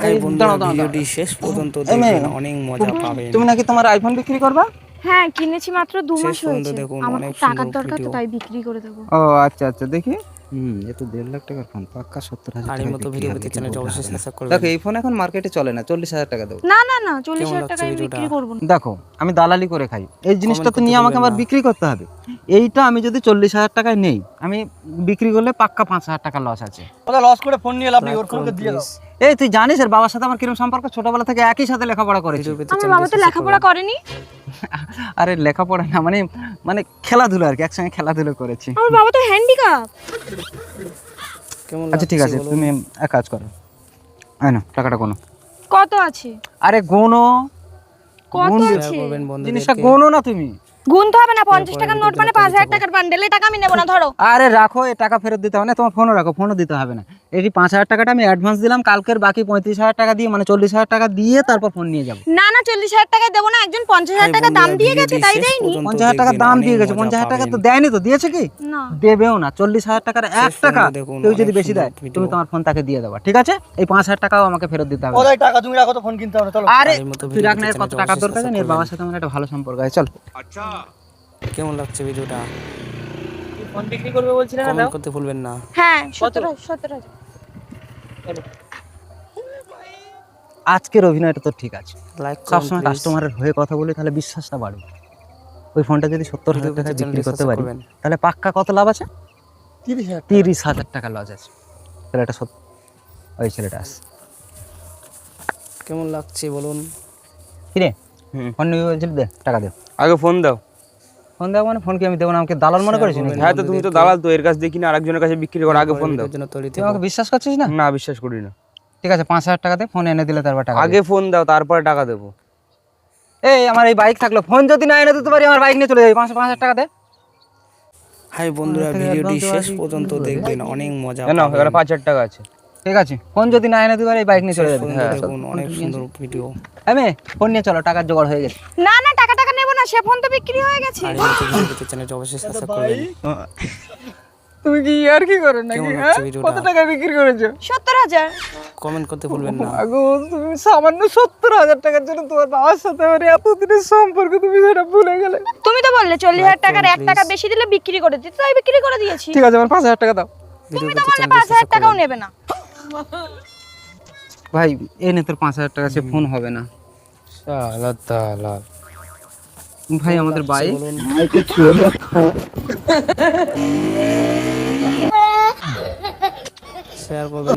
High বন্ধুরা, ভিডিওটি শেষ পর্যন্ত দেখবেন, অনেক মজা পাবেন। তুমি নাকি তোমার আইফোন বিক্রি করবা? হ্যাঁ, কিনেছি মাত্র 2 মাস শেষ পর্যন্ত হয়েছে। দেখুন, আমার অনেক খুব টাকার সুন্দর দরকার তো ভিডিও। তাই বিক্রি করে দেব। ও আচ্ছা আচ্ছা, দেখি। এ তো 1.5 লাখ টাকার ফোন, পাক্কা 70,000 আর টাকা এই মতো ভিডিও পেতে চ্যানেলটি অবশ্যই সাবস্ক্রাইব করবেন। দেখো, এই ফোন এখন মার্কেটে চলে না, 40,000 টাকা দাও। না না না, 40,000 লাগছে টাকা আমি ভিডিওটা? বিক্রি করব না। দেখো, আমি দালালি করে খাই, এই জিনিসটা তো করতে নিয়ে আমাকে বলবেন আবার না। বিক্রি করতে হবে। এইটা আমি যদি 40,000 টাকায় নেই, আমি বিক্রি করলে পাক্কা 5,000 টাকা লস আছে। ওটা লস করে ফোন নিয়ে লাভ নেই, ওর ফোনকে দিয়ে দাও। এই তুই জানিস এর বাবার সাথে আমার কিরকম সম্পর্ক? ছোটবেলা থেকে একই সাথে লেখাপড়া করেছি। ভিডিও পেতে আমার চ্যানেলটি বাবা তো লেখাপড়া করেনি। আরে লেখাপড়া না, মানে মানে খেলাধুলা আর কি, একসঙ্গে খেলাধুলা করেছি। আমার বাবা তো হ্যান্ডিক্যাপ। কেমন আচ্ছা ঠিক আছে, লাগছে বলুন? তুমি এক কাজ করো, না টাকাটা গোনো। কত আছে? আরে গোনো, কত গুণ আছে? বলবেন বন্ধুদেরকে। জিনিসটা গোনো না তুমি। গুনতে হবে না, 50 টাকার নোট মানে 5,000 টাকার বান্ডেল। এই টাকা আমি নেব না, ধরো। আরে রাখো, এই টাকা ফেরত দিতে হবে না, তোমার ফোনও রাখো, ফোনও দিতে হবে না। এই 5,000 টাকাটা আমি অ্যাডভান্স দিলাম, কালকের বাকি 35,000 টাকা দিয়ে, মানে 40,000 টাকা দিয়ে তারপর ফোন নিয়ে যাবো। না না, 40,000 টাকা দেব না। একজন 50,000 টাকা দাম দিয়ে গেছে, তাই দেয়নি। 50,000 টাকা দাম দিয়ে গেছে, 50,000 টাকা তো দেয়নি, তো দিয়েছে কি? না, দেবেও না। 40,000 টাকার 1 টাকা দেখুন, কেউ যদি অনেক বেশি দেয়, সুন্দর ভিডিও। তুমি তোমার ফোন তাকে দিয়ে দেবা, ঠিক আছে? এই 5,000 টাকাও আমাকে ফেরত দিতে হবে। ওদের টাকা তুমি রাখো, তো ফোন কিনতে হবে, চলো। আরে আর এই মতো তুই ভিডিও রাখ না, পেতে এর কত চ্যানেলটি টাকার অবশ্যই দরকার নেই, এর সাবস্ক্রাইব বাবার সাথে আমার একটা ভালো সম্পর্ক আছে, চল। কেমন লাগছে ভিডিওটা? ফোন বিক্রি করবে বলছিলে না, কমেন্ট করতে ভুলবেন না। হ্যাঁ, 17,000। আজকের অভিনয়টা তো ঠিক আছে, লাইক সবসময় কাস্টমারের হয়ে কথা বলি, তাহলে বিশ্বাসটা বাড়বে। ওই ফোনটা যদি 70,000 টাকায় বিক্রি করতে পারি, তাহলে পাক্কা কত লাভ আছে? 30,000। 30,000 টাকা লস আছে। ছেলেটা ওই ছেলেটা আছে। কেমন লাগছে বলুন? কিরে, ফোন নিয়ে বলছিলি, দে টাকা দে। আগে ফোন দাও। ফোন দেবো মানে, ফোন কি আমি দেবো না? আমাকে দালাল মনে করেছি নাকি? হ্যাঁ, তো তুমি তো দালাল, তো এর কাছ দিয়ে কিনে আরেকজনের কাছে বিক্রি করো, আগে ফোন দাও। জন্য তৈরি তুই আমাকে বিশ্বাস করছিস না? না, বিশ্বাস করি না। ঠিক আছে, 5,000 টাকা দে, ফোন এনে দিলে তারপর টাকা আগে ফোন দাও, তারপরে টাকা দেবো। এই আমার এই বাইক থাকলো, ফোন যদি না এনে দিতে পারি, আমার বাইক নিয়ে চলে যাবি। 5,000 টাকা দে। হাই বন্ধুরা, ভিডিওটি শেষ পর্যন্ত দেখবেন, অনেক মজা না, পাবেন। এখানে 5,000 টাকা আছে। ঠিক আছে, ফোন যদি না এনে দিতে পারি, এই বাইক নিয়ে চলে যাবি। পর্যন্ত দেখুন, অনেক সুন্দর ভিডিও। আমি ফোন নিয়ে চলো, টাকার জোগাড় হয়ে গেছে। না না, টাকা নেব না, সে ফোন তো বিক্রি হয়ে গেছে। আর এই মতো ভিডিও পেতে চ্যানেলটি অবশ্যই সাবস্ক্রাইব করবেন। তুমি কি আর কি করো নাকি? কেমন লাগছে ভিডিওটা? কত টাকা বিক্রি করেছো? 70,000। কমেন্ট করতে ভুলবেন না। আগো, তুমি সামান্য 70,000 টাকার জন্য তোমার বাবার সাথে আমার এতদিনের সম্পর্ক, তুমি সেটা ভুলে গেলে। তুমি তো বললে 40,000 টাকার 1 টাকা বেশি দিলে বিক্রি করে দিতে, তাই বিক্রি করে দিয়েছি। ঠিক আছে, আমার 5,000 টাকা দাও। ভিডিও তুমি তো পেতে বললে চ্যানেলটি 5,000 সাবস্ক্রাইব টাকাও করবেন। নেবে না। ভাই এনে তোর 5,000 টাকা, সে ফোন হবে না। শালা দালাল। ভাই আমাদের বাইক বলুন। শেয়ার করবেন।